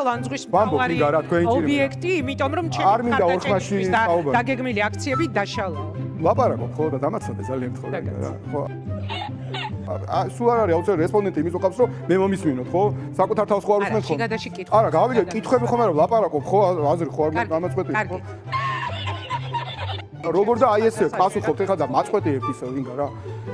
ლანძღვის ვამბობ, იგა, რა, თქვენი ჭირიმია. ობიექტი, იმიტომ რომ არ მინდა ორხმაში საუბარი. დაგეგმილი აქციები დაშალა. ლაპარაკობ ხო და დამაცადე ძალიან მთხოვე რა ხო სულ არ არის აუცილებელი რესპონდენტი იმის უყავს რომ მე მომისმინოთ ხო საკუთარ თავს ხო არ უსმენთ ხო შიგადაში კითხვა არა გავიგე კითხვები ხომ არა ლაპარაკობ ხო აზრი ხო არ გამაწყვეტი ხო როგორ და აი ესე პასუხობთ ეხლა და მაწყვეტიებთ ისე ვინგა რა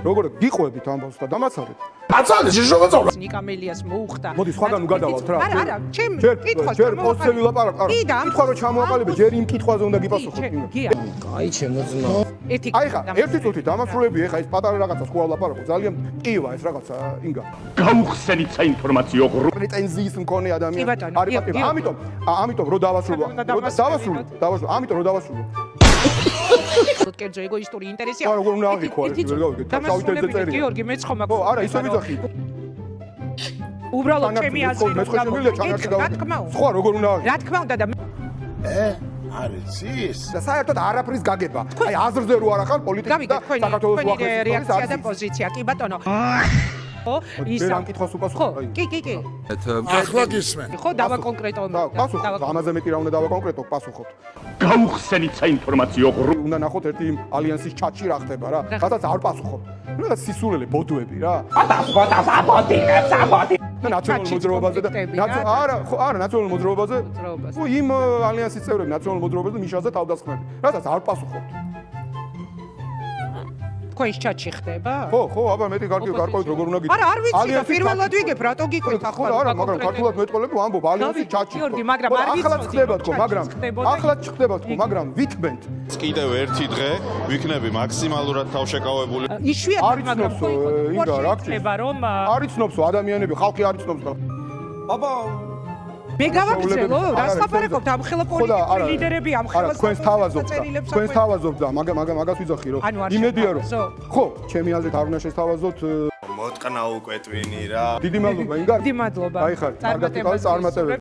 როგორ გიყვებით ამბავს და დამაცადეთ აცადე შეშობაწავ ნიკამელიას მოუხდა მოდი სხვაგან უგადავთ რა არა ჩემ კითხვას ჯერ პოსტები ლაპარაკ არა კითხვა რომ ჩამოაყალიბე ჯერ იმ კითხვაზე უნდა გიპასუხოთ აი ჩემოძმა აი ხა ერთი წუთი დამასრულებია ეხა ეს პატარა რაღაცას ხო ლაპარაკო ძალიან ტკივა ეს რაღაცა ინგა გაუხსენით საინფორმაციო პრეტენზიის მქონე ადამიანი არის პატივი ამიტომ რო დავასრულო ამიტომ რო დავასრულო კერძო ეგოისტური ინტერესია არა როგორ უნდა აღიქვა ეს ვერ გავიგე დავასრულებდი გიორგი მეც ხომ ხო არა ისე ვიძახი უბრალოდ ჩემი აზრი სხვა როგორ უნდა აღიქვა რა თქმა უნდა და არის ის და საერთოდ არაფრის გაგება აი აზრზე რო არ ახალ პოლიტიკა და საქართველოს უახლოესი რეაქცია და პოზიცია კი ბატონო ხო ის ამ კითხვას უპასუხო კი ახლა გისმენ ხო დავაკონკრეტო პასუხობ ამაზე მეტი რა უნდა დავაკონკრეტო პასუხობთ გაუხსენით საინფორმაციო უნდა ნახოთ ერთი ალიანსის ჩატში რა ხდება რა სადაც არ პასუხობთ რა სისულელე ბოდოები რა და ნაციონალურ მოძრაობაზე და არა ხო არა ნაციონალურ მოძრაობაზე ხო იმ ალიანსის წევრები ნაციონალურ მოძრაობაზე მიშაზე თავდასხმები რასაც არ პასუხობთ თქვენს ჩატში ხდება? ხო, აბა მეტი გარკვევით როგორ უნდა გითხრათ. არა, არ ვიცი და პირველად ვიგებ, რატო გიყვით ახლა? არა, მაგრამ ქართულად მეტყოლები ვამბობ, ალიანსის ჩატში. გიორგი, მაგრამ არ ვიცი. ახლაც ხდება თქო, მაგრამ ვითბენთ. კიდევ ერთი დღე ვიქნები მაქსიმალურად თავშეკავებული. იშვიათად, მაგრამ ინგა რა ხდება რომ არ იცნობსო ადამიანები, ხალხი არ იცნობს და აბა მე გავაგრძელო, რას ლაპარაკობთ ამ ხელა პოლიტიკური ლიდერები ამ ხელას თქვენს თავაზობთ და მაგას ვიძახი რომ იმედია რომ ხო ჩემი აზრით არ უნდა შესთავაზოთ მოტყნა უკვე ტვინი რა დიდი მადლობა ინგარ დიდი მადლობა აი ხარ კარგად იყავით წარმატებები